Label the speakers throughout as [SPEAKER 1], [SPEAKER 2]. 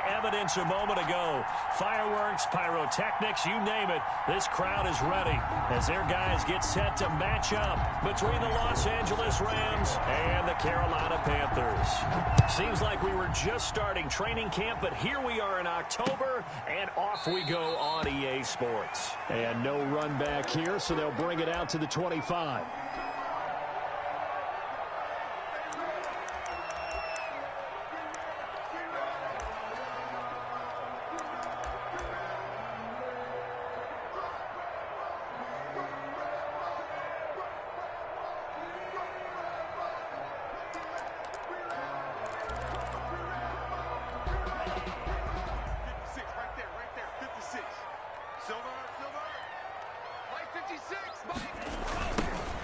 [SPEAKER 1] evidence a moment ago. Fireworks, pyrotechnics, you name it. This crowd is ready as their guys get set to match up between the Los Angeles Rams and the Carolina Panthers. Seems like we were just starting training camp, but here we are in October, and off we go on EA Sports. And no run back here, so they'll bring it out to the 25.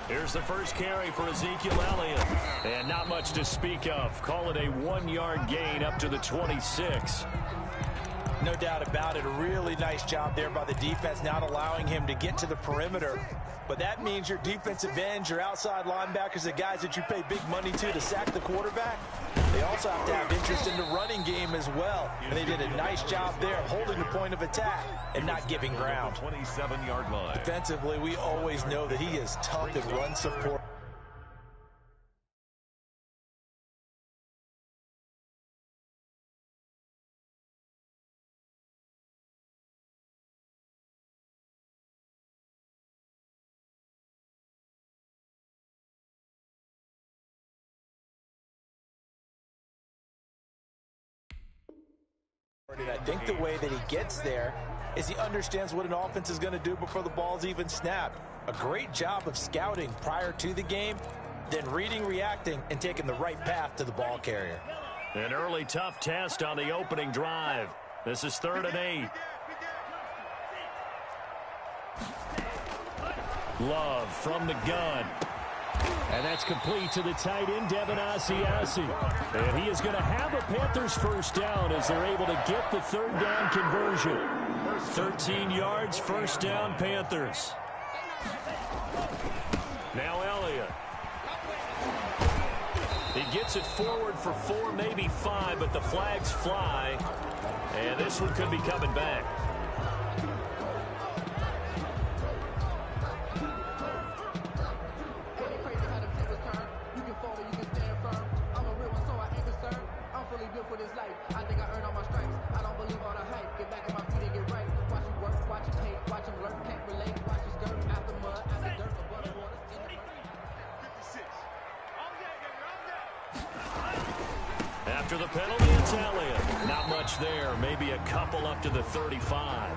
[SPEAKER 1] Here's the first carry for Ezekiel Elliott. And not much to speak of. Call it a 1-yard gain up to the 26.
[SPEAKER 2] No doubt about it. A really nice job there by the defense, not allowing him to get to the perimeter. But that means your defensive ends, your outside linebackers, the guys that you pay big money to sack the quarterback, they also have to have interest in the running game as well. And they did a nice job there holding the point of attack and not giving ground.
[SPEAKER 3] 27-yard line.
[SPEAKER 2] Defensively, we always know that he is tough at run support. I think the way that he gets there is he understands what an offense is going to do before the ball's even snapped. A great job of scouting prior to the game, then reading, reacting, and taking the right path to the ball carrier.
[SPEAKER 1] An early tough test on the opening drive. This is 3rd and 8. Love from the gun. And that's complete to the tight end, Devin Asiasi. And he is going to have a Panthers first down as they're able to get the 3rd down conversion. 13 yards, first down, Panthers. Now Elliott. He gets it forward for 4, maybe 5, but the flags fly. And this one could be coming back. After the penalty, it's Elliott. Not much there. Maybe a couple up to the 35.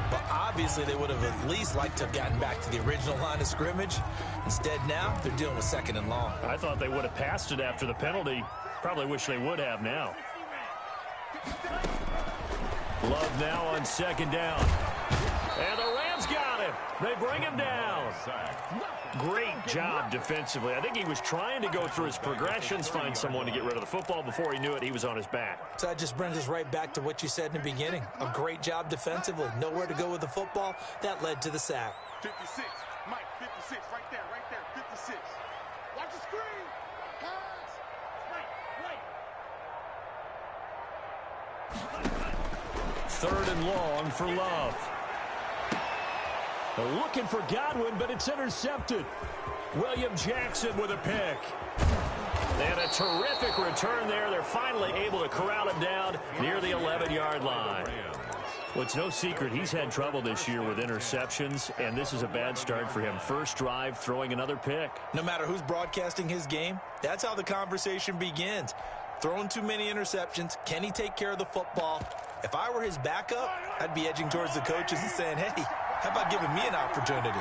[SPEAKER 2] But obviously they would have at least liked to have gotten back to the original line of scrimmage. Instead now, they're dealing with 2nd and long.
[SPEAKER 1] I thought they would have passed it after the penalty. Probably wish they would have now. Love now on 2nd down. And the Rams got him. They bring him down. Great job defensively. I think he was trying to go through his progressions, find someone to get rid of the football. Before he knew it, he was on his back.
[SPEAKER 2] So that just brings us right back to what you said in the beginning. A great job defensively. Nowhere to go with the football. That led to the sack.
[SPEAKER 4] 56. Mike, 56. Right there. 56. Watch the screen. Pass.
[SPEAKER 1] 3rd and long for Love. They're looking for Godwin, but it's intercepted. William Jackson with a pick. And a terrific return there. They're finally able to corral him down near the 11-yard line. Well, it's no secret he's had trouble this year with interceptions, and this is a bad start for him. First drive, throwing another pick.
[SPEAKER 2] No matter who's broadcasting his game, that's how the conversation begins. Throwing too many interceptions. Can he take care of the football? If I were his backup, I'd be edging towards the coaches and saying, hey, how about giving me an opportunity?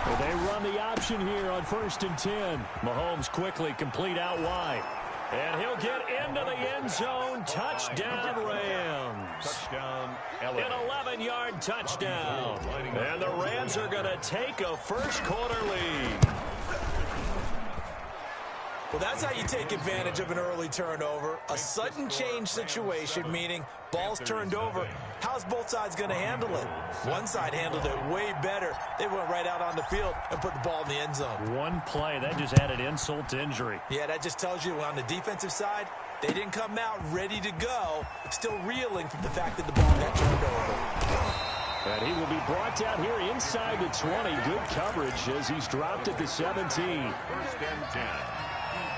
[SPEAKER 1] Well, they run the option here on 1st and 10. Mahomes quickly complete out wide. And he'll get into the end zone. Touchdown, Rams.
[SPEAKER 3] Touchdown,
[SPEAKER 1] An 11-yard touchdown. And the Rams are going to take a first-quarter lead.
[SPEAKER 2] Well, that's how you take advantage of an early turnover. A sudden change situation, meaning ball's turned over. How's both sides going to handle it? One side handled it way better. They went right out on the field and put the ball in the end zone.
[SPEAKER 1] One play, that just added insult to injury.
[SPEAKER 2] Yeah, that just tells you on the defensive side, they didn't come out ready to go, still reeling from the fact that the ball got turned over.
[SPEAKER 1] And he will be brought down here inside the 20. Good coverage as he's dropped at the 17.
[SPEAKER 3] First and 10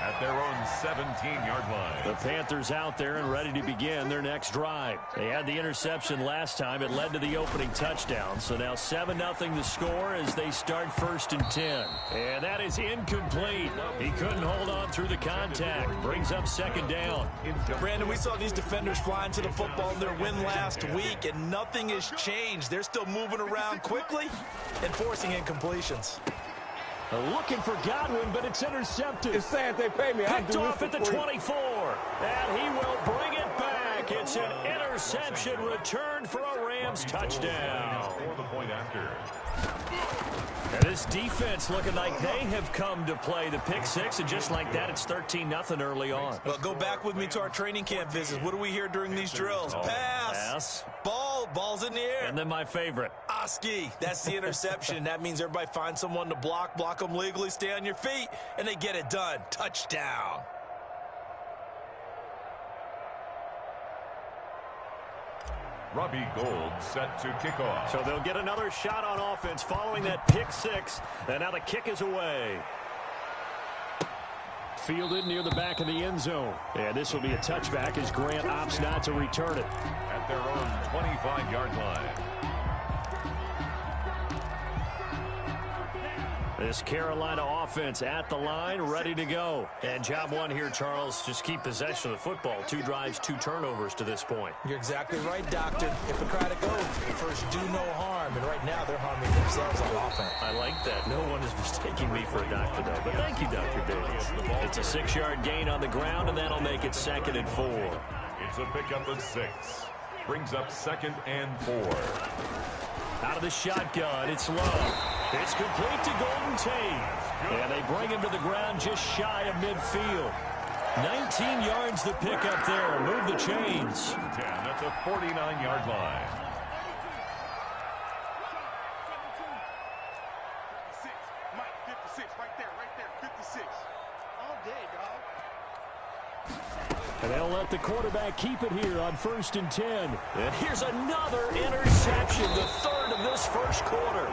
[SPEAKER 3] at their own 17-yard line.
[SPEAKER 1] The Panthers out there and ready to begin their next drive. They had the interception last time. It led to the opening touchdown. So now 7-0 the score as they start first and 10. And that is incomplete. He couldn't hold on through the contact. Brings up second down.
[SPEAKER 2] Brandon, we saw these defenders flying to the football in their win last week, and nothing has changed. They're still moving around quickly and forcing incompletions.
[SPEAKER 1] Looking for Godwin, but it's intercepted.
[SPEAKER 5] It's saying they pay me.
[SPEAKER 1] Picked off at the 24. And he will bring it back. It's an interception returned for a Rams touchdown.
[SPEAKER 3] For the point after.
[SPEAKER 1] And this defense looking like they have come to play the pick six, and just like that, it's 13-0 early on.
[SPEAKER 2] Well, go back with me to our training camp visits. What do we hear during these drills? Pass. Ball's in the air.
[SPEAKER 1] And then my favorite.
[SPEAKER 2] Oski, that's the interception. That means everybody finds someone to block them legally, stay on your feet, and they get it done. Touchdown.
[SPEAKER 3] Robbie Gould set to kick off.
[SPEAKER 1] So they'll get another shot on offense following that pick six. And now the kick is away. Fielded near the back of the end zone. And this will be a touchback as Grant opts not to return it.
[SPEAKER 3] At their own 25-yard line.
[SPEAKER 1] This Carolina offense at the line, ready to go. And job one here, Charles, just keep possession of the football. 2 drives, 2 turnovers to this point.
[SPEAKER 2] You're exactly right, Doctor. Hippocratic oath. First, do no harm. And right now, they're harming themselves on offense.
[SPEAKER 1] I like that. No one is mistaking me for a doctor, though. But thank you, Dr. Davis. It's a 6-yard gain on the ground, and that'll make it 2nd and 4.
[SPEAKER 3] It's a pickup of 6. Brings up 2nd and 4.
[SPEAKER 1] Out of the shotgun, it's Love. It's complete to Golden Tate. And they bring him to the ground just shy of midfield. 19 yards to pick up there. Move the chains.
[SPEAKER 3] 10 at the 49-yard line.
[SPEAKER 4] 56. Mike, 56. Right there. 56. All day, dog.
[SPEAKER 1] And they'll let the quarterback keep it here on 1st and 10. And here's another interception, the 3rd of this first quarter.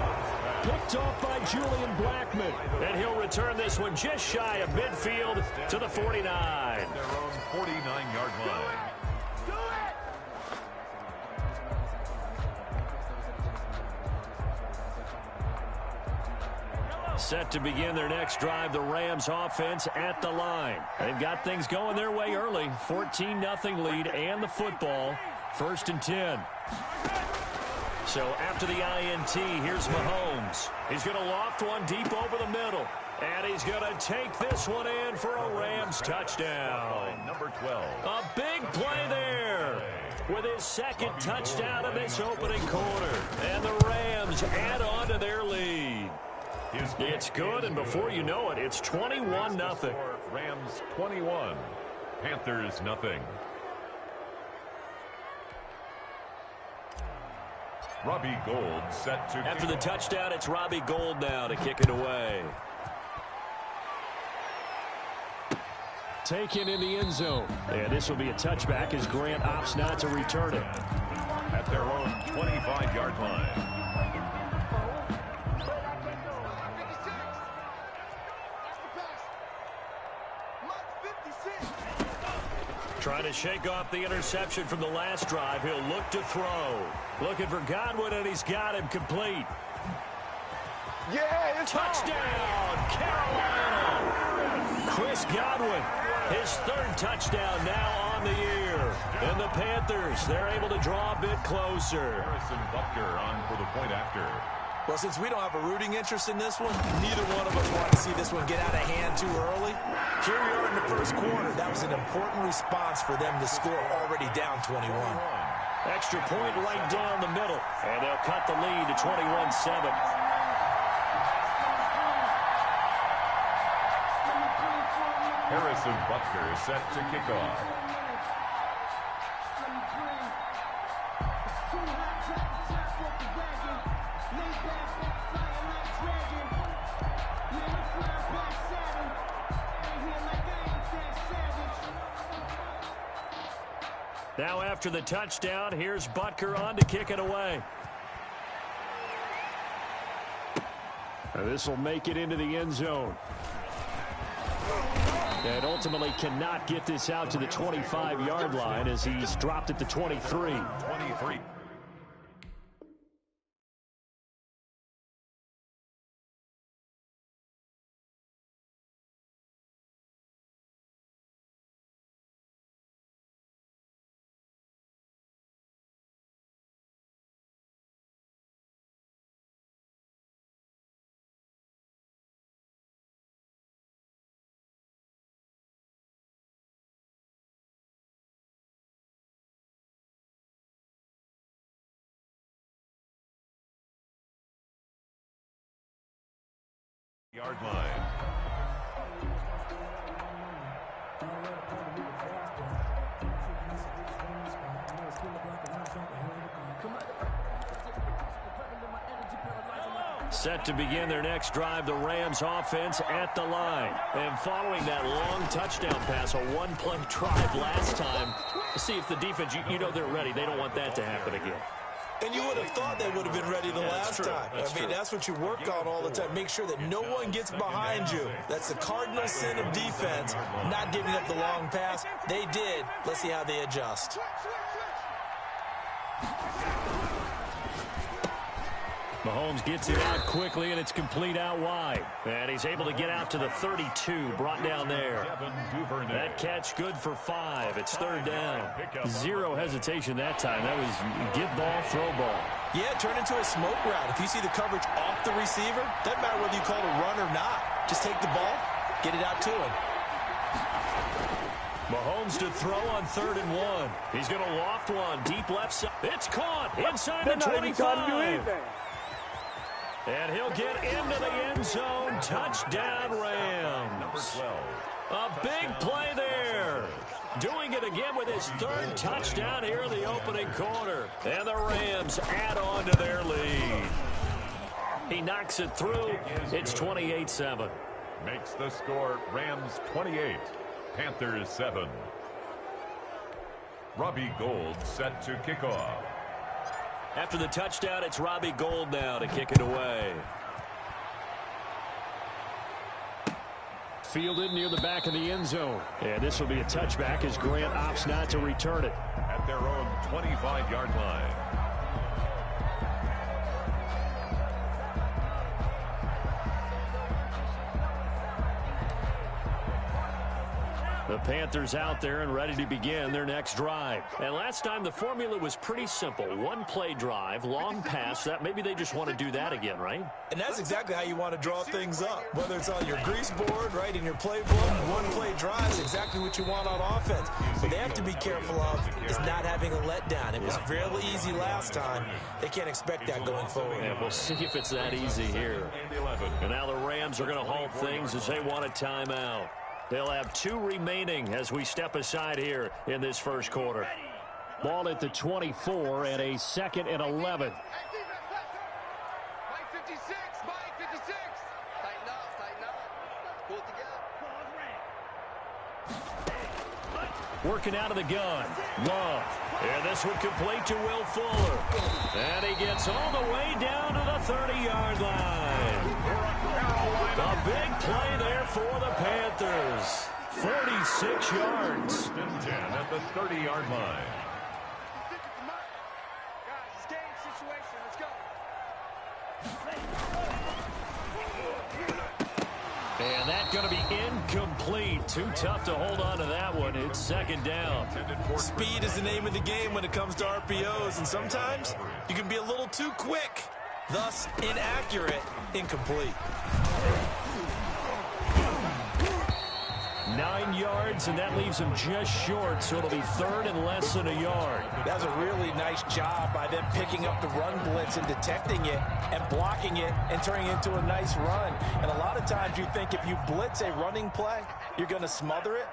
[SPEAKER 1] Picked off by Julian Blackman. And he'll return this one just shy of midfield to the 49.
[SPEAKER 3] Their own 49-yard line.
[SPEAKER 1] Set to begin their next drive, the Rams offense at the line. They've got things going their way early. 14-0 lead and the football. 1st and 10. So after the INT, here's Mahomes. He's going to loft one deep over the middle. And he's going to take this one in for a Rams touchdown.
[SPEAKER 3] Number 12.
[SPEAKER 1] A big play there with his 2nd touchdown of this opening quarter. And the Rams add on to their lead. It's good, and before you know it, it's 21-0.
[SPEAKER 3] Rams 21. Panthers nothing. Robbie Gould set to
[SPEAKER 1] After the touchdown, it's Robbie Gould now to kick it away. Taken in the end zone. And this will be a touchback as Grant opts not to return it.
[SPEAKER 3] At their own 25-yard line.
[SPEAKER 1] Trying to shake off the interception from the last drive. He'll look to throw. Looking for Godwin, and he's got him complete.
[SPEAKER 5] Yeah, it's
[SPEAKER 1] touchdown, Carolina. Chris Godwin, his 3rd touchdown now on the year. And the Panthers, they're able to draw a bit closer.
[SPEAKER 3] Harrison Butker on for the point after.
[SPEAKER 2] Well, since we don't have a rooting interest in this one, neither one of us want to see this one get out of hand too early. Here we are in the first quarter. That was an important response for them to score already down 21.
[SPEAKER 1] Extra point right down the middle. And they'll cut the lead to 21-7.
[SPEAKER 3] Harrison Butker set to kick off.
[SPEAKER 1] Now after the touchdown, here's Butker on to kick it away. This will make it into the end zone. And ultimately cannot get this out to the 25-yard line as he's dropped at the 23.
[SPEAKER 3] 23. Yard line.
[SPEAKER 1] Set to begin their next drive, the Rams offense at the line. And following that long touchdown pass, a one-play drive last time, see if the defense, you know they're ready. They don't want that to happen again.
[SPEAKER 2] And you would have thought they would have been ready the last time. I mean, that's what you work on all the time. Make sure that no one gets behind you. That's the cardinal sin of defense, not giving up the long pass. They did. Let's see how they adjust.
[SPEAKER 1] Mahomes gets it out quickly, and it's complete out wide. And he's able to get out to the 32, brought down there. That catch good for 5. It's third down. Zero hesitation that time. That was get ball, throw ball.
[SPEAKER 2] Yeah, turn into a smoke route. If you see the coverage off the receiver, doesn't matter whether you call it a run or not. Just take the ball, get it out to him.
[SPEAKER 1] Mahomes to throw on 3rd and 1. He's going to loft one, deep left side. It's caught inside the 25. And he'll get into the end zone. Touchdown, Rams. A big play there. Doing it again with his 3rd touchdown here in the opening quarter. And the Rams add on to their lead. He knocks it through. It's 28-7.
[SPEAKER 3] Makes the score Rams 28, Panthers 7. Robbie Gould set to kick off.
[SPEAKER 1] After the touchdown, it's Robbie Gould now to kick it away. Fielded near the back of the end zone. And this will be a touchback as Grant opts not to return it.
[SPEAKER 3] At their own 25-yard line.
[SPEAKER 1] The Panthers out there and ready to begin their next drive. And last time the formula was pretty simple. One-play drive, long pass. That maybe they just want to do that again, right?
[SPEAKER 2] And that's exactly how you want to draw things up. Whether it's on your grease board, right, in your playbook, one-play drive is exactly what you want on offense. What they have to be careful of is not having a letdown. It was real easy last time. They can't expect that going forward.
[SPEAKER 1] And we'll see if it's that easy here. And now the Rams are going to halt things as they want a timeout. They'll have 2 remaining as we step aside here in this first quarter. Ball at the 24 and a 2nd and 11.
[SPEAKER 4] Mike 56, Mike 56. Tighten up. Pull it together.
[SPEAKER 1] Working out of the gun. Love. And this would complete to Will Fuller. And he gets all the way down to the 30-yard line. A big play there for the Panthers. 46 yards.
[SPEAKER 3] 10 at the 30-yard line.
[SPEAKER 4] Guys, it's game situation. Let's go.
[SPEAKER 1] And that's going to be incomplete. Too tough to hold on to that one. It's 2nd down.
[SPEAKER 2] Speed is the name of the game when it comes to RPOs, and sometimes you can be a little too quick, thus inaccurate, incomplete.
[SPEAKER 1] 9 yards, and that leaves him just short, so it'll be 3rd and less than a yard.
[SPEAKER 2] That was a really nice job by them picking up the run blitz and detecting it and blocking it and turning it into a nice run. And a lot of times you think if you blitz a running play, you're going to smother it.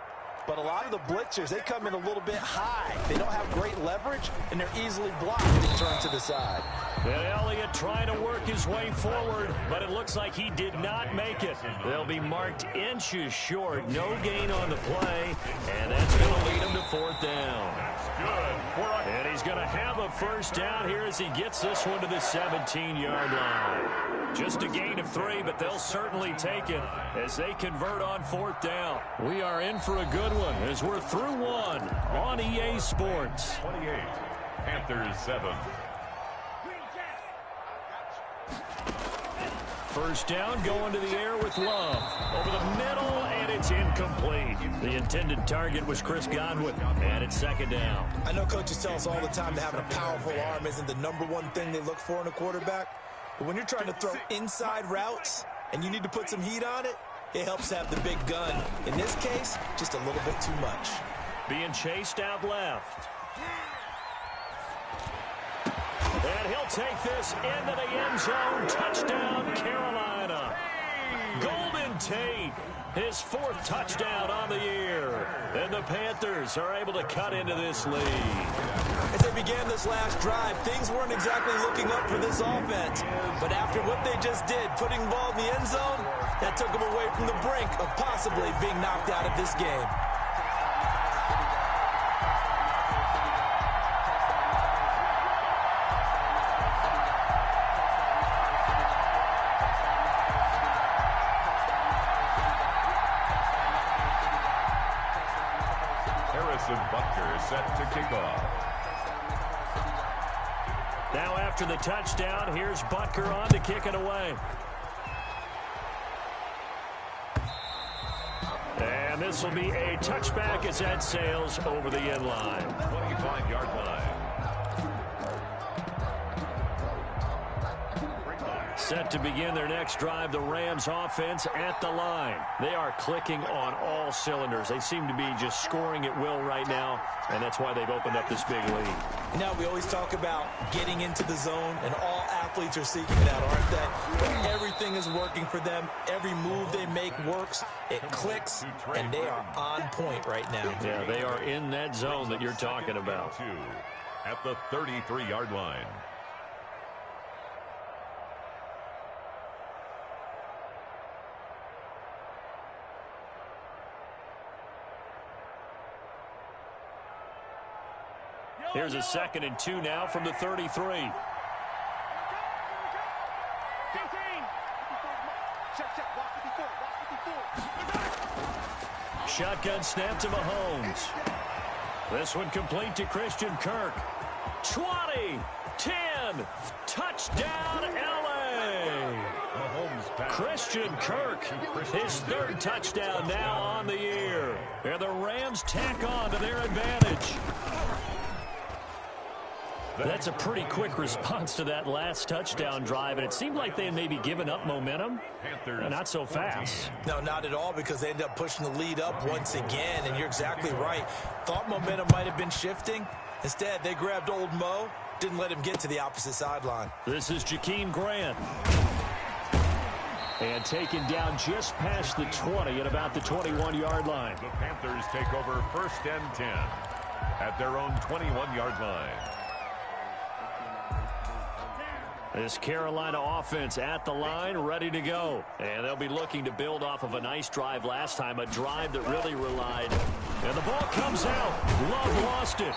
[SPEAKER 2] But a lot of the blitzers, they come in a little bit high. They don't have great leverage, and they're easily blocked and turned to the side.
[SPEAKER 1] And Elliott trying to work his way forward, but it looks like he did not make it. They'll be marked inches short. No gain on the play, and that's going to lead him to 4th down.
[SPEAKER 3] That's good.
[SPEAKER 1] And he's going to have a first down here as he gets this one to the 17-yard line. Just a gain of 3, but they'll certainly take it as they convert on 4th down. We are in for a good one as we're through one on EA Sports.
[SPEAKER 3] 28, Panthers 7.
[SPEAKER 1] First down, going to the air with Love. Over the middle, and it's incomplete. The intended target was Chris Godwin, and it's 2nd down.
[SPEAKER 2] I know coaches tell us all the time that having a powerful arm isn't the #1 thing they look for in a quarterback. But when you're trying to throw inside routes and you need to put some heat on it, it helps to have the big gun. In this case, just a little bit too much.
[SPEAKER 1] Being chased out left. And he'll take this into the end zone. Touchdown, Carolina. Golden Tate, his 4th touchdown on the year. And the Panthers are able to cut into this lead.
[SPEAKER 2] As they began this last drive, things weren't exactly looking up for this offense. But after what they just did, putting the ball in the end zone, that took them away from the brink of possibly being knocked out of this game.
[SPEAKER 3] Butker set to kick off.
[SPEAKER 1] Now after the touchdown, here's Butker on to kick it away. And this will be a touchback as that sails over the end line.
[SPEAKER 3] 25-yard line.
[SPEAKER 1] Set to begin their next drive, the Rams offense at the line. They are clicking on all cylinders. They seem to be just scoring at will right now, and that's why they've opened up this big lead.
[SPEAKER 2] Now, we always talk about getting into the zone, and all athletes are seeking that, aren't they? But everything is working for them. Every move they make works. It clicks, and they are on point right now.
[SPEAKER 1] Yeah, they are in that zone that you're talking about.
[SPEAKER 3] At the 33-yard line.
[SPEAKER 1] Here's a 2nd and 2 now from the 33. Shotgun snap to Mahomes. This one complete to Christian Kirk. 20, 10, touchdown LA. Christian Kirk, his 3rd touchdown now on the year. And the Rams tack on to their advantage. That's a pretty quick response to that last touchdown drive, and it seemed like they had maybe given up momentum. Not so fast.
[SPEAKER 2] No, not at all, because they ended up pushing the lead up once again, and you're exactly right. Thought momentum might have been shifting. Instead, they grabbed old Mo, didn't let him get to the opposite sideline.
[SPEAKER 1] This is Jakeem Grant. And taken down just past the 20 at about the 21-yard line.
[SPEAKER 3] The Panthers take over 1st and 10 at their own 21-yard line.
[SPEAKER 1] This Carolina offense at the line, ready to go. And they'll be looking to build off of a nice drive last time, a drive that really relied. And the ball comes out. Love lost it.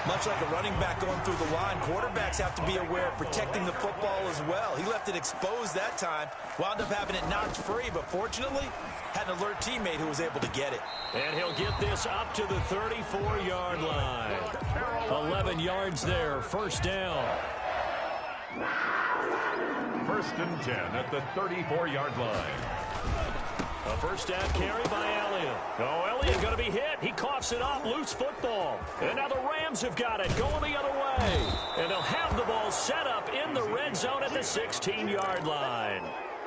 [SPEAKER 2] Much like a running back going through the line, quarterbacks have to be aware of protecting the football as well. He left it exposed that time, wound up having it knocked free, but fortunately, had an alert teammate who was able to get it.
[SPEAKER 1] And he'll get this up to the 34-yard line. 11 yards there, 1st down.
[SPEAKER 3] 1st and 10 at the 34-yard line.
[SPEAKER 1] A 1st down carry by Elliott. Oh, Elliott going to be hit. He coughs it up. Loose football. And now the Rams have got it. Going the other way. And they'll have the ball set up in the red zone at the 16-yard line.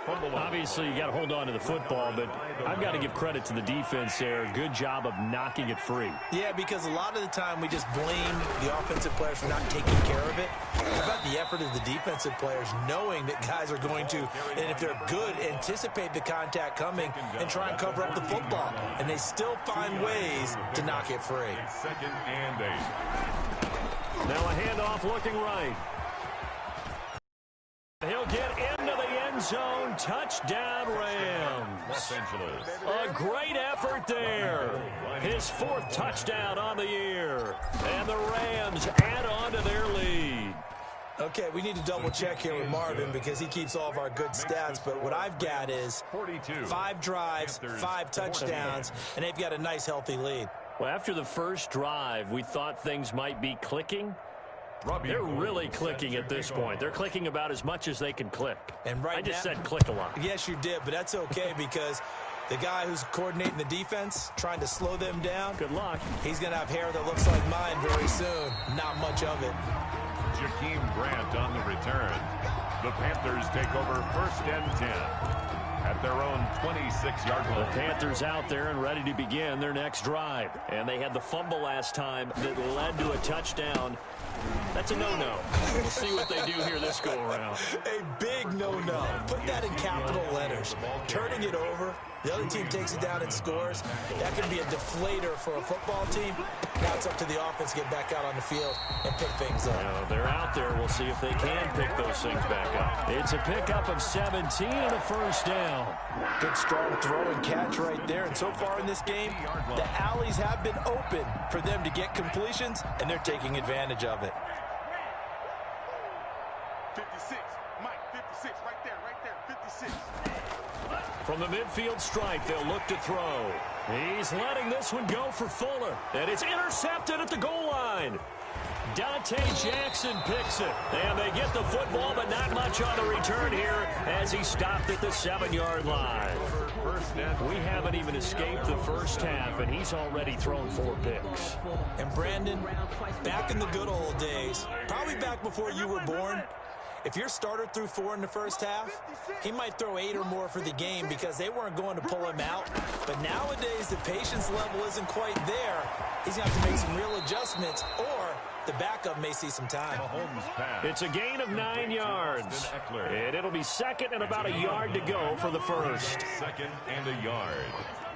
[SPEAKER 1] Obviously, you got to hold on to the football, but I've got to give credit to the defense there. Good job of knocking it free.
[SPEAKER 2] Yeah, because a lot of the time we just blame the offensive players for not taking care of it. How about the effort of the defensive players knowing that guys are going to, and if they're good, anticipate the contact coming and try and cover up the football. And they still find ways to knock it free.
[SPEAKER 3] 2nd and 8.
[SPEAKER 1] Now a handoff looking right. He'll get into the end zone. Touchdown, Rams.
[SPEAKER 3] Los Angeles.
[SPEAKER 1] A great effort there. His 4th touchdown on the year. And the Rams add on to their lead.
[SPEAKER 2] Okay, we need to double check here with Marvin because he keeps all of our good stats. But what I've got is 5 drives, 5 touchdowns, and they've got a nice, healthy lead.
[SPEAKER 1] Well, after the first drive, we thought things might be clicking. They're really clicking at this point. They're clicking about as much as they can click.
[SPEAKER 2] And right
[SPEAKER 1] I just
[SPEAKER 2] now,
[SPEAKER 1] said click a lot.
[SPEAKER 2] Yes, you did, but that's okay because the guy who's coordinating the defense, trying to slow them down,
[SPEAKER 1] good luck.
[SPEAKER 2] He's going to have hair that looks like mine very soon. Not much of it.
[SPEAKER 3] Jakeem Grant on the return. The Panthers take over 1st and 10 at their own 26-yard line.
[SPEAKER 1] The Panthers out there and ready to begin their next drive. And they had the fumble last time that led to a touchdown. That's a no-no. We'll see what they do here this go-around.
[SPEAKER 2] A big no-no. Put that in capital letters. Turning it over, the other team takes it down and scores. That can be a deflator for a football team. Now it's up to the offense to get back out on the field and pick things up.
[SPEAKER 1] They're out there. We'll see if they can pick those things back up. It's a pickup of 17 and a 1st down.
[SPEAKER 2] Good strong throw and catch right there. And so far in this game, the alleys have been open for them to get completions, and they're taking advantage of it.
[SPEAKER 4] 56. Mike, 56. Right there, 56.
[SPEAKER 1] From the midfield stripe, they'll look to throw. He's letting this one go for Fuller. And it's intercepted at the goal line. Dante Jackson picks it. And they get the football, but not much on the return here as he stopped at the 7-yard line. We haven't even escaped the first half, and he's already thrown 4 picks.
[SPEAKER 2] And Brandon, back in the good old days, probably back before you were born, if your starter threw 4 in the first half, he might throw 8 or more for the game because they weren't going to pull him out. But nowadays, the patience level isn't quite there. He's going to have to make some real adjustments, or the backup may see some time.
[SPEAKER 1] It's a gain of 9 yards. And it'll be 2nd and about a yard to go for the first.
[SPEAKER 3] 2nd and a yard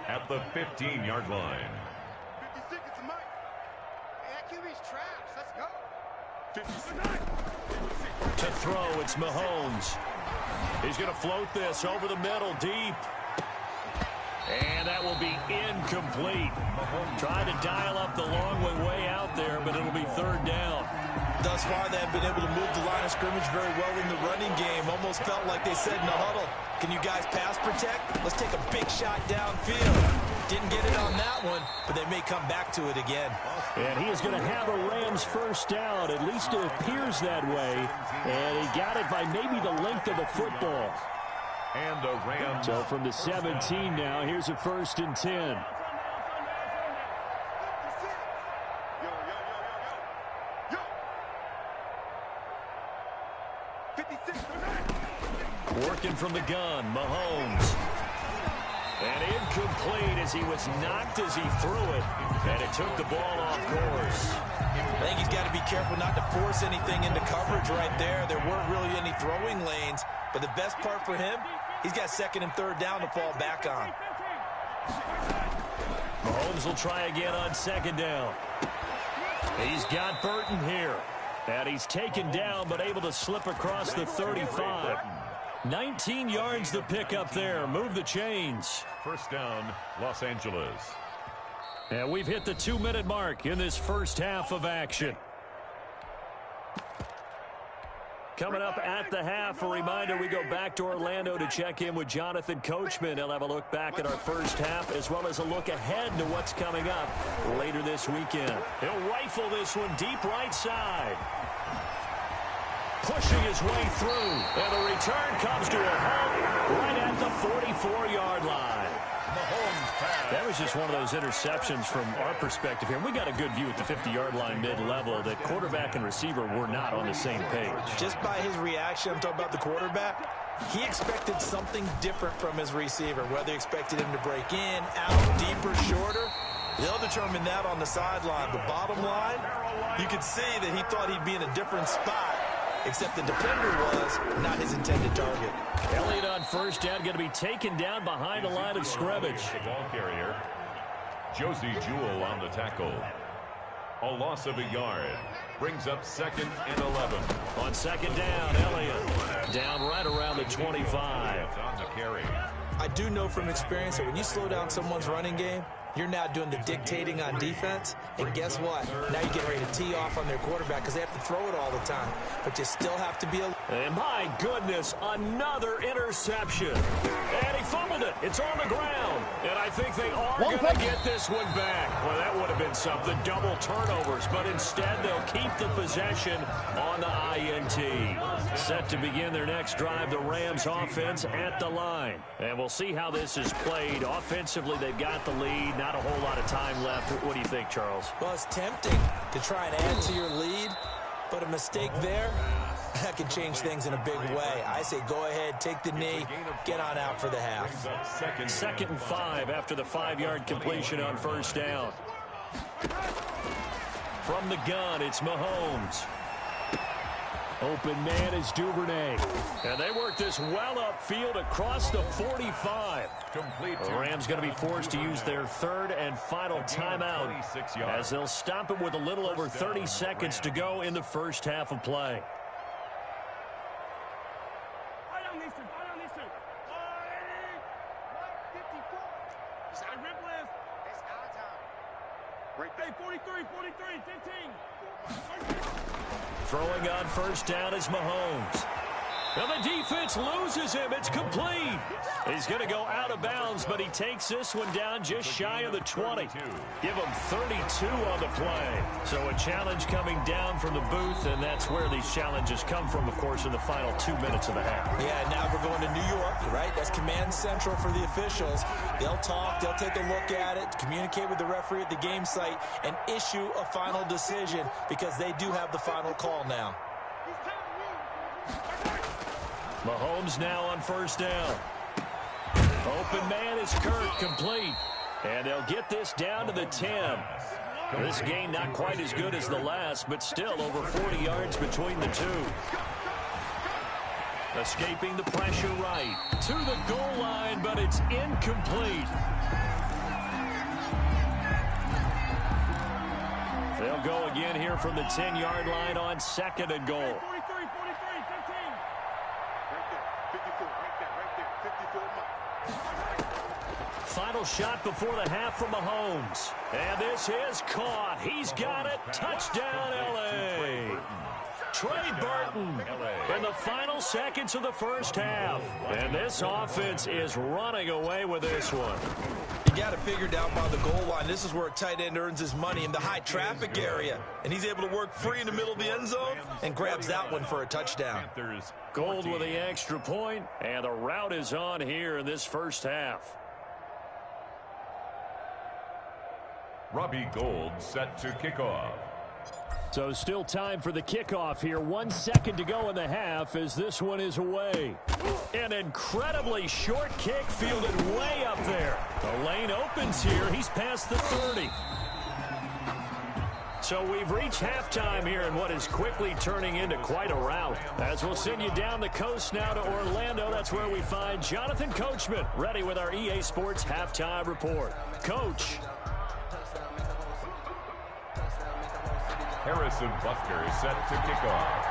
[SPEAKER 3] at the 15-yard line.
[SPEAKER 4] 56 is Mike. Hey, that QB's trash. Let's go. 56.
[SPEAKER 1] To throw, it's Mahomes. He's going to float this over the middle, deep. And that will be incomplete. Trying to dial up the long way out there, but it'll be 3rd down.
[SPEAKER 2] Thus far, they have been able to move the line of scrimmage very well in the running game. Almost felt like they said in the huddle, can you guys pass protect? Let's take a big shot downfield. Didn't get it on that one, but they may come back to it again.
[SPEAKER 1] And he is going to have a Rams 1st down. At least it appears that way. And he got it by maybe the length of the football.
[SPEAKER 3] And the Rams.
[SPEAKER 1] So from the 17 now, here's a 1st and 10. Working from the gun, Mahomes. And incomplete as he was knocked as he threw it. And it took the ball off course.
[SPEAKER 2] I think he's got to be careful not to force anything into coverage right there. There weren't really any throwing lanes. But the best part for him, he's got 2nd and 3rd down to fall back on.
[SPEAKER 1] Mahomes will try again on 2nd down. He's got Burton here. And he's taken down but able to slip across the 35. 19 yards the pickup there. Move the chains.
[SPEAKER 3] 1st down, Los Angeles.
[SPEAKER 1] And we've hit the 2-minute mark in this first half of action. Coming up at the half, a reminder, we go back to Orlando to check in with Jonathan Coachman. He'll have a look back at our first half as well as a look ahead to what's coming up later this weekend. He'll rifle this one deep right side. Pushing his way through, and the return comes to a halt right at the 44-yard line. That was just one of those interceptions from our perspective here. We got a good view at the 50-yard line mid-level that quarterback and receiver were not on the same page.
[SPEAKER 2] Just by his reaction, I'm talking about the quarterback, He expected something different from his receiver, whether he expected him to break in, out, deeper, shorter. They'll determine that on the sideline. The bottom line, you could see that he thought he'd be in a different spot, except the defender was not his intended target.
[SPEAKER 1] Elliott on first down, going to be taken down behind the line of scrimmage.
[SPEAKER 3] Ball carrier, Josie Jewell on the tackle. A loss of a yard. Brings up 2nd and 11.
[SPEAKER 1] On second down, Elliott down right around the 25.
[SPEAKER 3] On the carry.
[SPEAKER 2] I do know from experience that when you slow down someone's running game, you're now doing the dictating on defense. And guess what? Now you get ready to tee off on their quarterback because they have to throw it all the time. But you still have to be a...
[SPEAKER 1] And my goodness, another interception. And he fumbled it. It's on the ground. And I think they are going to get this one back. Well, that would have been something. Double turnovers. But instead, they'll keep the possession on the INT. Set to begin their next drive, the Rams offense at the line. And we'll see how this is played. Offensively, they've got the lead. Not a whole lot of time left. What do you think, Charles?
[SPEAKER 2] Well, it's tempting to try and add to your lead. But a mistake there, that can change things in a big way. I say go ahead, take the knee, get on out for the half.
[SPEAKER 1] 2nd and 5 after the 5-yard completion on first down. From the gun, it's Mahomes. Open man is Duvernay. And they work this well upfield across the 45. The Rams going to be forced to use their 3rd and final timeout as they'll stop it with a little over 30 seconds to go in the first half of play.
[SPEAKER 4] Hey, 43, 15.
[SPEAKER 1] Throwing on first down is Mahomes. And the defense loses him. It's complete. He's going to go out of bounds, but he takes this one down just shy of the 20. Give him 32 on the play. So a challenge coming down from the booth, and that's where these challenges come from, of course, in the final 2 minutes of the half.
[SPEAKER 2] Yeah, now we're going to New York, right? That's command central for the officials. They'll talk, they'll take a look at it, communicate with the referee at the game site, and issue a final decision because they do have the final call now.
[SPEAKER 1] Mahomes now on first down. Open man is Kirk, complete. And they'll get this down to the 10. This game not quite as good as the last, but still over 40 yards between the two. Escaping the pressure right to the goal line, but it's incomplete. They'll go again here from the 10-yard line on 2nd and goal. Final shot before the half from Mahomes. And this is caught. He's got it. Touchdown, L.A. Trey Burton in the final seconds of the first half. And this offense is running away with this one.
[SPEAKER 2] You got it figured out by the goal line. This is where a tight end earns his money in the high traffic area. And he's able to work free in the middle of the end zone and grabs that one for a touchdown.
[SPEAKER 1] Gold with the extra point, and the route is on here in this first half.
[SPEAKER 3] Robbie Gould set to kick off.
[SPEAKER 1] So still time for the kickoff here. 1 second to go in the half as this one is away. An incredibly short kick fielded way up there. The lane opens here. He's past the 30. So we've reached halftime here in what is quickly turning into quite a rout. As we'll send you down the coast now to Orlando, that's where we find Jonathan Coachman ready with our EA Sports Halftime Report. Coach.
[SPEAKER 3] Harrison Butker set to kick off.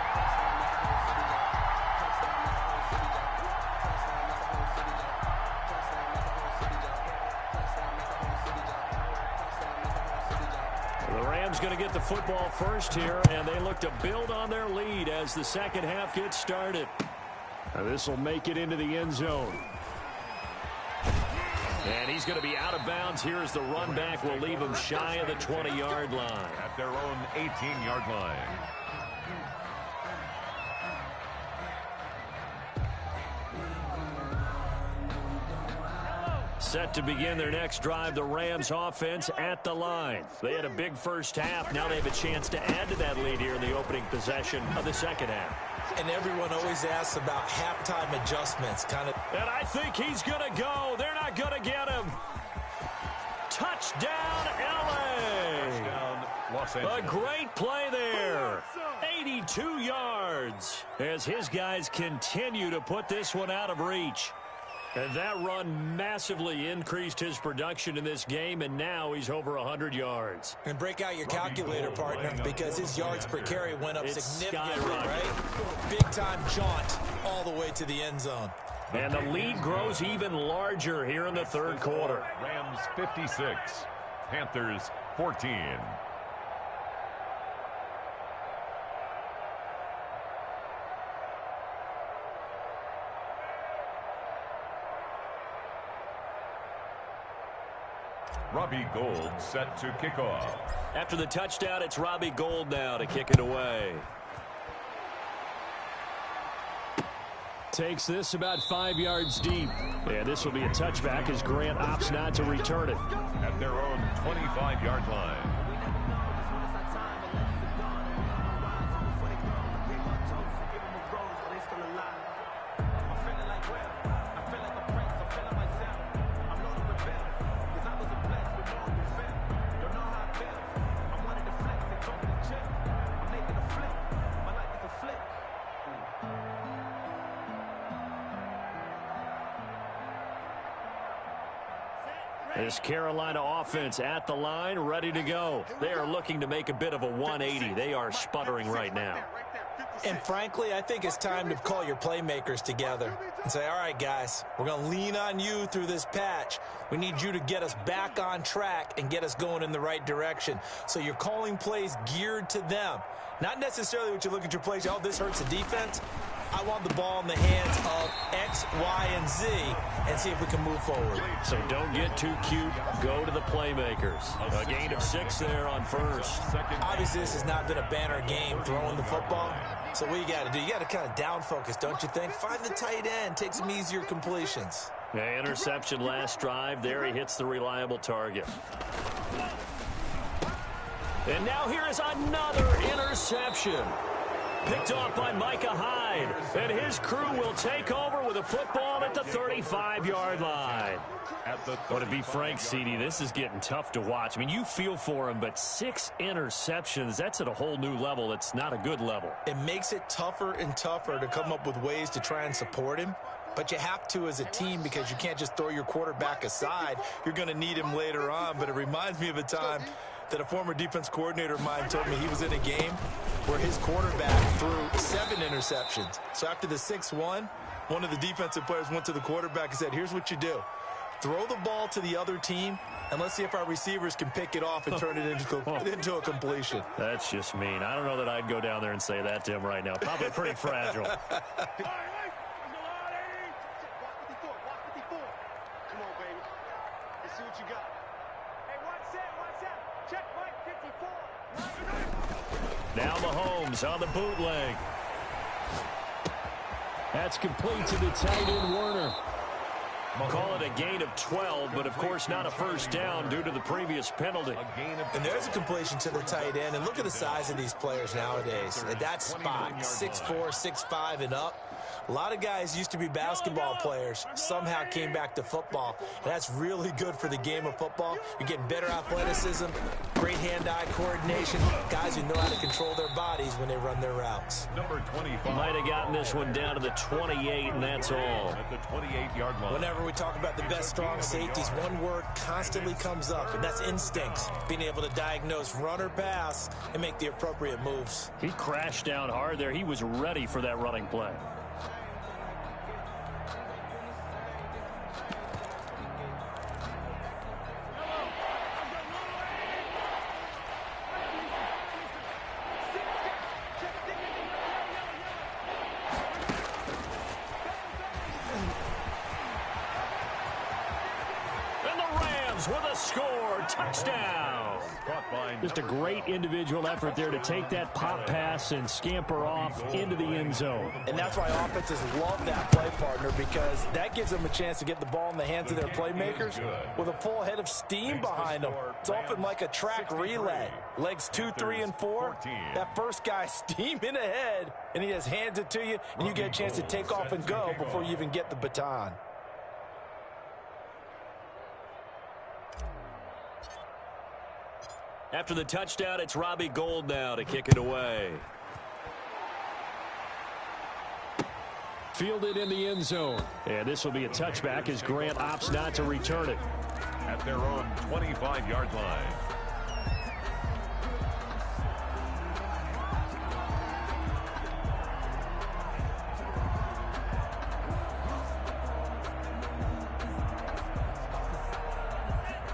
[SPEAKER 1] The Rams going to get the football first here, and they look to build on their lead as the second half gets started. This will make it into the end zone. And he's going to be out of bounds here as the run back will leave him shy of the 20-yard line.
[SPEAKER 3] At their own 18-yard line.
[SPEAKER 1] Set to begin their next drive, the Rams offense at the line. They had a big first half. Now they have a chance to add to that lead here in the opening possession of the second half.
[SPEAKER 2] And everyone always asks about halftime adjustments.
[SPEAKER 1] And I think he's going to go. They're not going to get him. Touchdown, LA.
[SPEAKER 3] Touchdown, Los Angeles.
[SPEAKER 1] A great play there. 82 yards as his guys continue to put this one out of reach. And that run massively increased his production in this game, and now he's over 100 yards.
[SPEAKER 2] And break out your calculator, partner, because his yards per carry went up significantly, right? Big-time jaunt all the way to the end zone.
[SPEAKER 1] And the lead grows even larger here in the third quarter.
[SPEAKER 3] Rams 56, Panthers 14. Robbie Gould set to kick off.
[SPEAKER 1] After the touchdown, it's Robbie Gould now to kick it away. Takes this about 5 yards deep. And this will be a touchback as Grant opts not to return it.
[SPEAKER 3] At their own 25-yard line.
[SPEAKER 1] This Carolina offense at the line, ready to go. They are looking to make a bit of a 180. They are sputtering right now.
[SPEAKER 2] And frankly, I think it's time to call your playmakers together and say, all right, guys, we're going to lean on you through this patch. We need you to get us back on track and get us going in the right direction. So you're calling plays geared to them. Not necessarily what you look at your plays, oh, this hurts the defense. I want the ball in the hands of X, Y, and Z and see if we can move forward.
[SPEAKER 1] So don't get too cute. Go to the playmakers. A gain of 6 there on first.
[SPEAKER 2] Obviously, this has not been a banner game throwing the football. So what you got to do, you got to kind of down focus, don't you think? Find the tight end, take some easier completions.
[SPEAKER 1] Yeah, interception last drive. There he hits the reliable target. And now here is another interception. Picked off by Micah Hyde. And his crew will take over with a football at the 35-yard line. Well, to be frank, CD, this is getting tough to watch. I mean, you feel for him, but 6 interceptions, that's at a whole new level. It's not a good level.
[SPEAKER 2] It makes it tougher and tougher to come up with ways to try and support him. But you have to as a team because you can't just throw your quarterback aside. You're going to need him later on. But it reminds me of a time that a former defense coordinator of mine told me he was in a game where his quarterback threw 7 interceptions. So after the 6-1, one of the defensive players went to the quarterback and said, here's what you do. Throw the ball to the other team, and let's see if our receivers can pick it off and turn it into a completion.
[SPEAKER 1] That's just mean. I don't know that I'd go down there and say that to him right now. Probably pretty fragile.
[SPEAKER 4] Come on, baby. Let's see what you got. Hey, one set. Check Mike 54.
[SPEAKER 1] Now Mahomes on the bootleg. That's complete to the tight end, Werner. Call it a gain of 12, but of course not a first down due to the previous penalty.
[SPEAKER 2] And there's a completion to the tight end. And look at the size of these players nowadays. At that spot, 6'4", 6'5", and up. A lot of guys used to be basketball players, somehow came back to football. And that's really good for the game of football. You're getting better athleticism, great hand-eye coordination, guys who know how to control their bodies when they run their routes.
[SPEAKER 3] Number 25.
[SPEAKER 1] Might have gotten this one down to the 28, and that's all.
[SPEAKER 3] At the 28-yard line.
[SPEAKER 2] Whenever we talk about the best strong safeties, one word constantly comes up, and that's instincts. Being able to diagnose run or pass and make the appropriate moves.
[SPEAKER 1] He crashed down hard there. He was ready for that running play. With a score, touchdown. Just a great individual effort there to take that pop pass and scamper off into the end zone.
[SPEAKER 2] And that's why offenses love that play, partner, because that gives them a chance to get the ball in the hands of their playmakers with a full head of steam behind them. It's often like a track relay. Legs 2, 3, and 4. That first guy steaming ahead, and he just hands it to you, and you get a chance to take off and go before you even get the baton.
[SPEAKER 1] After the touchdown, it's Robbie Gould now to kick it away. Fielded in the end zone. And this will be a touchback as Grant opts not to return it.
[SPEAKER 3] At their own 25-yard line.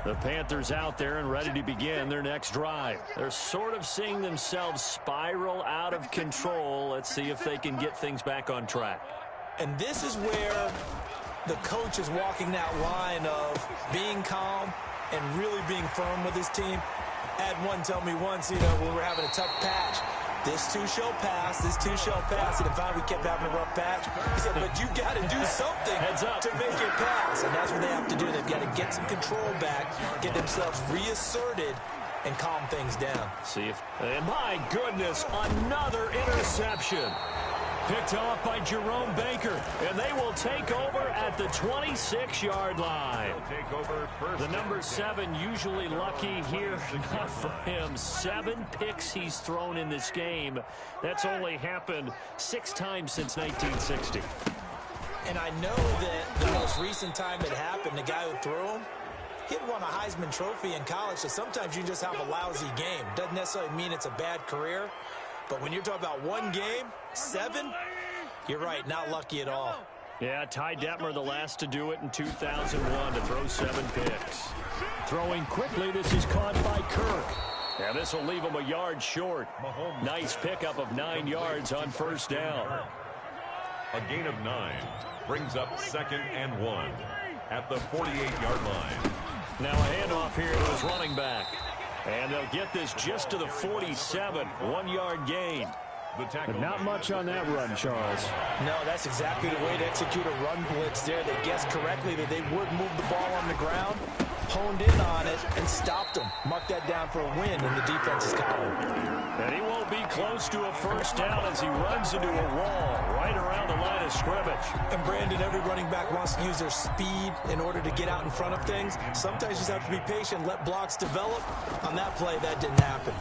[SPEAKER 1] The Panthers out there and ready to begin their next drive. They're sort of seeing themselves spiral out of control. Let's see if they can get things back on track.
[SPEAKER 2] And this is where the coach is walking that line of being calm and really being firm with his team. I had one tell me once, when we were having a tough patch, this too shall pass, this too shall pass. And finally we kept having a rough patch. He said, but you got to do something to make it pass. And that's what they have to do. They've got to get some control back, get themselves reasserted, and calm things down.
[SPEAKER 1] See if, and my goodness, another interception. Picked off by Jerome Baker, and they will take over at the 26-yard line. The number 7 usually lucky here, not for him. 7 picks he's thrown in this game. That's only happened 6 times since 1960.
[SPEAKER 2] And I know that the most recent time it happened, the guy who threw him, he had won a Heisman Trophy in college, so sometimes you just have a lousy game. Doesn't necessarily mean it's a bad career. But when you're talking about one game, 7, you're right, not lucky at all.
[SPEAKER 1] Yeah, Ty Detmer, the last to do it in 2001, to throw 7 picks. Throwing quickly, this is caught by Kirk. And this will leave him a yard short. Nice pickup of 9 yards on first down.
[SPEAKER 3] A gain of 9 brings up 2nd and 1 at the 48-yard line.
[SPEAKER 1] Now a handoff here to his running back. And they'll get this just to the 47, 1-yard gain. But not much on that run, Charles.
[SPEAKER 2] No, that's exactly the way to execute a run blitz there. They guessed correctly that they would move the ball on the ground, honed in on it, and stopped them. Mark that down for a win in the defense's column.
[SPEAKER 1] And he won't be close to a first down as he runs into a wall right around the line of scrimmage.
[SPEAKER 2] And, Brandon, every running back wants to use their speed in order to get out in front of things. Sometimes you just have to be patient, let blocks develop. On that play, that didn't happen.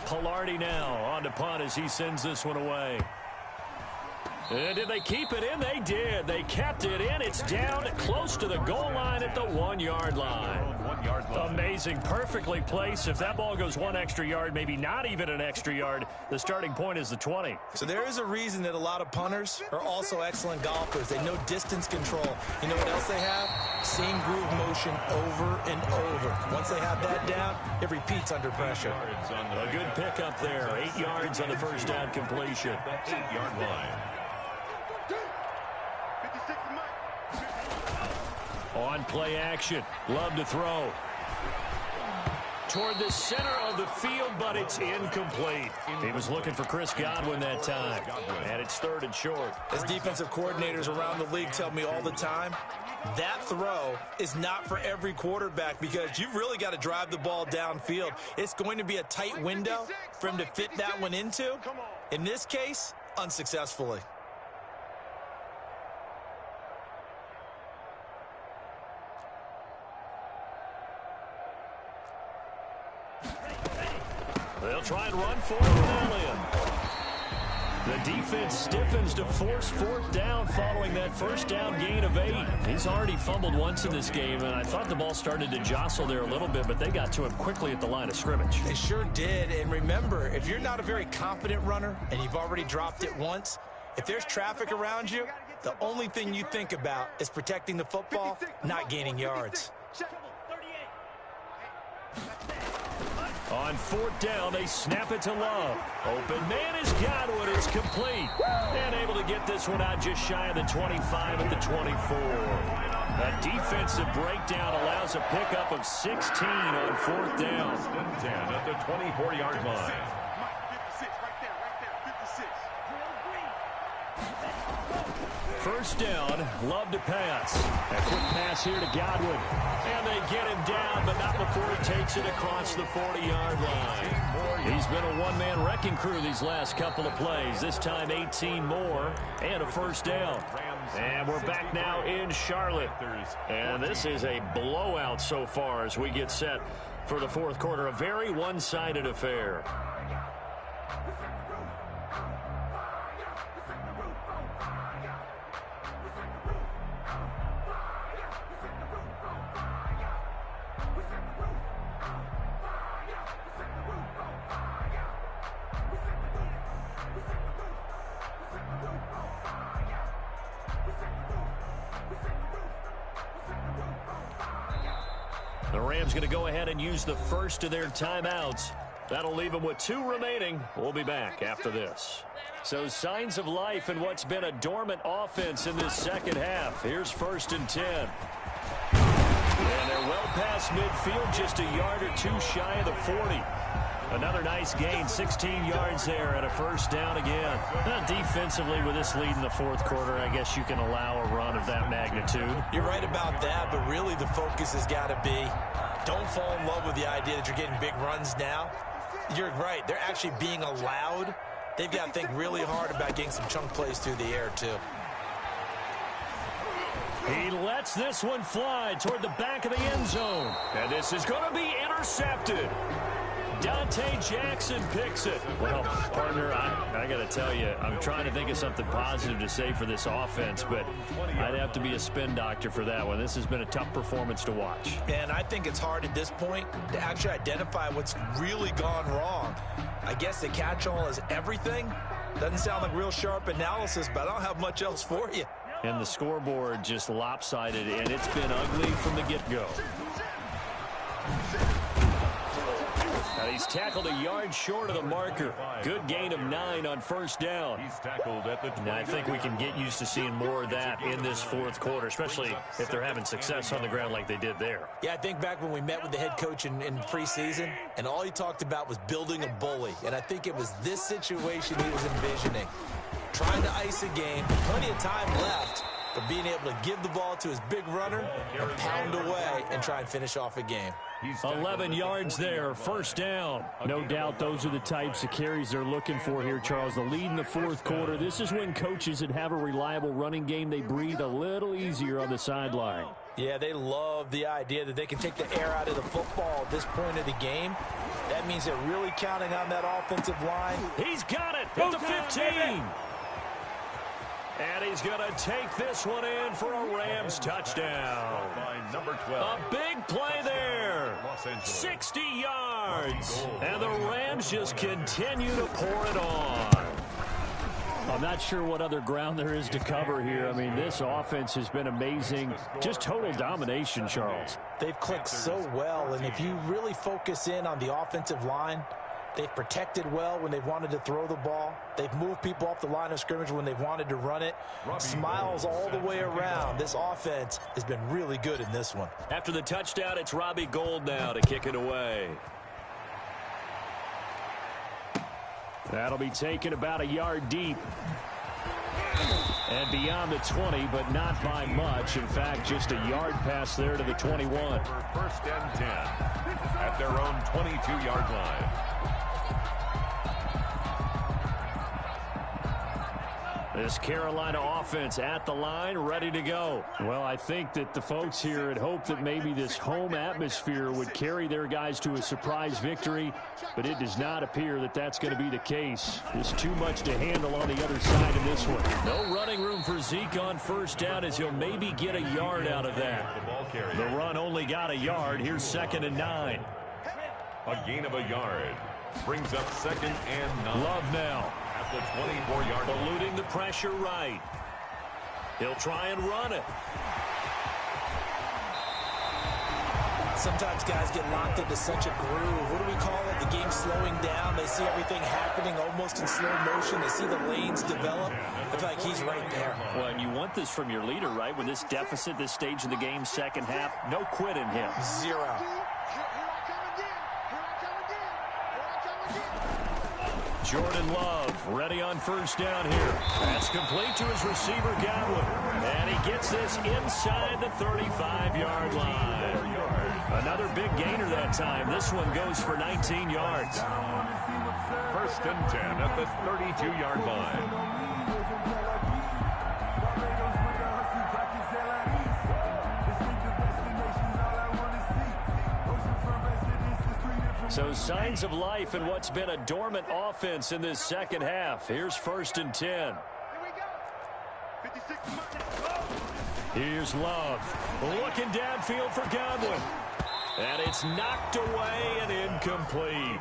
[SPEAKER 1] Pilardi now on to punt as he sends this one away. And did they keep it in? They did. They kept it in. It's down close to the goal line at the 1-yard line. Amazing. Perfectly placed. If that ball goes 1 extra yard, maybe not even an extra yard, the starting point is the 20.
[SPEAKER 2] So there is a reason that a lot of punters are also excellent golfers. They know distance control. You know what else they have? Same groove motion over and over. Once they have that down, it repeats under pressure.
[SPEAKER 1] A good pickup there. 8 yards on the first down completion.
[SPEAKER 3] 8-yard line.
[SPEAKER 1] On play action. Love to throw. Toward the center of the field, but it's incomplete. He was looking for Chris Godwin that time. And it's 3rd and short.
[SPEAKER 2] As defensive coordinators around the league tell me all the time, that throw is not for every quarterback because you've really got to drive the ball downfield. It's going to be a tight window for him to fit that one into. In this case, unsuccessfully.
[SPEAKER 1] They'll try and run for it with Elliott. The defense stiffens to force 4th down following that first down gain of 8. He's already fumbled once in this game, and I thought the ball started to jostle there a little bit, but they got to him quickly at the line of scrimmage.
[SPEAKER 2] They sure did, and remember, if you're not a very confident runner and you've already dropped it once, if there's traffic around you, the only thing you think about is protecting the football, not gaining yards.
[SPEAKER 1] On 4th down, they snap it to Love. Open man is Godwin. It's complete. And able to get this one out just shy of the 25 at the 24. A defensive breakdown allows a pickup of 16 on 4th down.
[SPEAKER 3] 10 at the 24-yard line.
[SPEAKER 4] 56, right there, 56.
[SPEAKER 1] 1st down, Love to pass. A quick pass here to Godwin. And they get him down, but not before he takes it across the 40-yard line. He's been a one-man wrecking crew these last couple of plays. This time 18 more and a 1st down. And we're back now in Charlotte. And this is a blowout so far as we get set for the 4th quarter. A very one-sided affair. The Rams going to go ahead and use the first of their timeouts. That'll leave them with 2 remaining. We'll be back after this. So signs of life in what's been a dormant offense in this second half. Here's 1st and 10. And they're well past midfield, just a yard or 2 shy of the 40. Another nice gain, 16 yards there and a 1st down again. Defensively, with this lead in the 4th quarter, I guess you can allow a run of that magnitude.
[SPEAKER 2] You're right about that, but really the focus has got to be don't fall in love with the idea that you're getting big runs now. You're right. They're actually being allowed. They've got to think really hard about getting some chunk plays through the air, too.
[SPEAKER 1] He lets this one fly toward the back of the end zone. And this is going to be intercepted. Dante Jackson picks it. Well, partner, I got to tell you, I'm trying to think of something positive to say for this offense, but I'd have to be a spin doctor for that one. This has been a tough performance to watch.
[SPEAKER 2] And I think it's hard at this point to actually identify what's really gone wrong. I guess the catch-all is everything. Doesn't sound like real sharp analysis, but I don't have much else for you.
[SPEAKER 1] And the scoreboard just lopsided, and it's been ugly from the get-go. He's tackled a yard short of the marker. Good gain of 9 on 1st down.
[SPEAKER 3] He's tackled at the 20.
[SPEAKER 1] Now, I think we can get used to seeing more of that in this 4th quarter, especially if they're having success on the ground like they did there.
[SPEAKER 2] Yeah, I think back when we met with the head coach in preseason, and all he talked about was building a bully. And I think it was this situation he was envisioning. Trying to ice a game, plenty of time left, but being able to give the ball to his big runner and pound away and try and finish off a game.
[SPEAKER 1] 11 yards there, 1st down. No doubt those are the types of carries they're looking for here, Charles. The lead in the 4th quarter. This is when coaches that have a reliable running game, they breathe a little easier on the sideline.
[SPEAKER 2] Yeah, they love the idea that they can take the air out of the football at this point of the game. That means they're really counting on that offensive line.
[SPEAKER 1] He's got it at the 15. And he's going to take this one in for a Rams touchdown.
[SPEAKER 3] By number 12.
[SPEAKER 1] A big play there. 60 yards. And the Rams just continue to pour it on. I'm not sure what other ground there is to cover here. I mean, this offense has been amazing. Just total domination, Charles.
[SPEAKER 2] They've clicked so well, and if you really focus in on the offensive line, they've protected well when they've wanted to throw the ball. They've moved people off the line of scrimmage when they've wanted to run it. Smiles all the way around. This offense has been really good in this one.
[SPEAKER 1] After the touchdown, it's Robbie Gould now to kick it away. That'll be taken about a yard deep. And beyond the 20, but not by much. In fact, just a yard pass there to the 21.
[SPEAKER 3] 1st and 10 at their own 22-yard line.
[SPEAKER 1] This Carolina offense at the line, ready to go. Well, I think that the folks here had hoped that maybe this home atmosphere would carry their guys to a surprise victory, but it does not appear that that's going to be the case. There's too much to handle on the other side of this one. No running room for Zeke on 1st down as he'll maybe get a yard out of that. The run only got a yard. Here's 2nd and 9.
[SPEAKER 3] A gain of a yard brings up 2nd and 9.
[SPEAKER 1] Love now.
[SPEAKER 3] The 24-yard line.
[SPEAKER 1] Eluding the pressure right. He'll try and run it.
[SPEAKER 2] Sometimes guys get locked into such a groove. What do we call it? The game slowing down. They see everything happening almost in slow motion. They see the lanes develop. I feel like he's right there.
[SPEAKER 1] Well, and you want this from your leader, right? With this deficit, this stage of the game, second half, no quit in him.
[SPEAKER 2] Zero.
[SPEAKER 1] Jordan Love ready on first down here. Pass complete to his receiver, Godwin. And he gets this inside the 35-yard line. Another big gainer that time. This one goes for 19 yards.
[SPEAKER 3] First and 10 at the 32-yard line.
[SPEAKER 1] So signs of life in what's been a dormant offense in this second half. Here's first and 10.
[SPEAKER 4] Here we go. 56.
[SPEAKER 1] Here's Love. Looking downfield for Godwin. And it's knocked away and incomplete.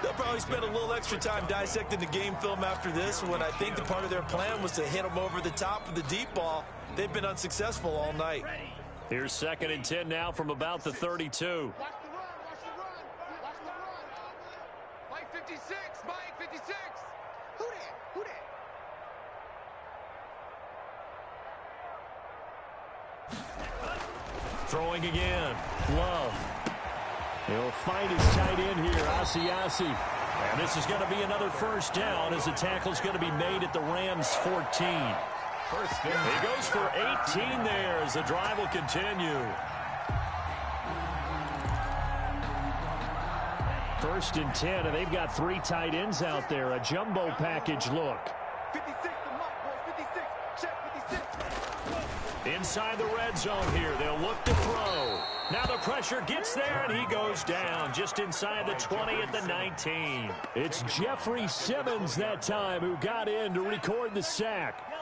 [SPEAKER 2] They'll probably spend a little extra time dissecting the game film after this one. I think the part of their plan was to hit them over the top with the deep ball. They've been unsuccessful all night.
[SPEAKER 1] Here's second and 10 now from about the 32.
[SPEAKER 4] Watch the run. Watch the run. Watch the run. Mike 56. Mike 56. Who that? Who that?
[SPEAKER 1] Throwing again. Love. He'll find his tight end here, Asiasi. And this is going to be another first down as the tackle's going to be made at the Rams' 14.
[SPEAKER 3] First
[SPEAKER 1] He goes for 18 there as the drive will continue. First and 10, and they've got three tight ends out there. A jumbo package look.
[SPEAKER 4] 56 to Mike, boys. 56. Check 56.
[SPEAKER 1] Inside the red zone here. They'll look to throw. Now the pressure gets there, and he goes down just inside the 20 at the 19. It's Jeffrey Simmons that time who got in to record the sack.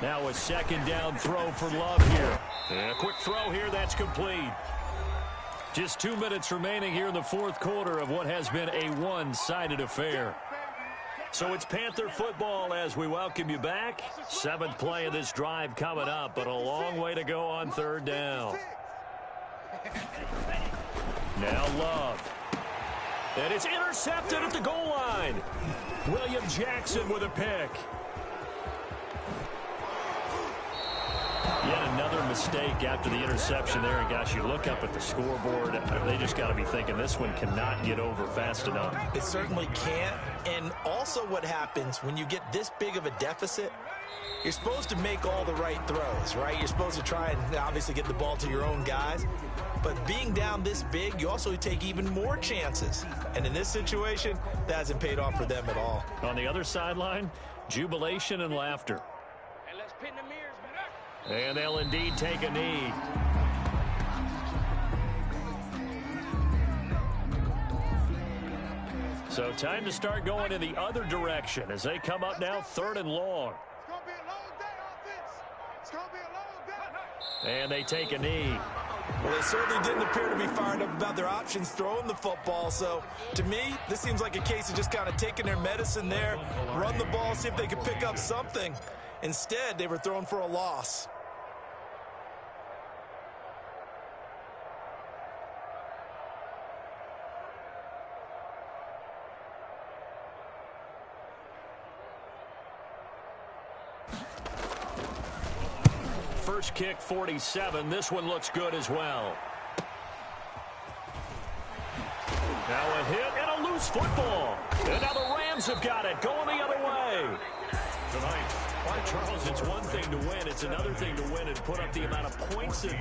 [SPEAKER 1] Now a second down throw for Love here. And a quick throw here, that's complete. Just 2 minutes remaining here in the fourth quarter of what has been a one-sided affair. So it's Panther football as we welcome you back. Seventh play of this drive coming up, but a long way to go on third down. Now Love. And it's intercepted at the goal line. William Jackson with a pick. Yet another mistake after the interception there. And gosh, you look up at the scoreboard, they just got to be thinking this one cannot get over fast enough.
[SPEAKER 2] It certainly can't. And also what happens when you get this big of a deficit, you're supposed to make all the right throws, right? You're supposed to try and obviously get the ball to your own guys. But being down this big, you also take even more chances. And in this situation, that hasn't paid off for them at all.
[SPEAKER 1] On the other sideline, jubilation and laughter.
[SPEAKER 4] And let's pin the mirrors, man.
[SPEAKER 1] And they'll indeed take a knee. So time to start going in the other direction as they come up now third and long.
[SPEAKER 4] It's going to be a long day, offense. It's going to be a long day.
[SPEAKER 1] And they take a knee.
[SPEAKER 2] Well, they certainly didn't appear to be fired up about their options throwing the football. So, to me, this seems like a case of just kind of taking their medicine there, run the ball, see if they could pick up something. Instead, they were throwing for a loss.
[SPEAKER 1] First kick, 47. This one looks good as well. Now a hit and a loose football. And now the Rams have got it, going the other way. Tonight, Charles, it's one thing to win. It's another thing to win and put up the amount of points that they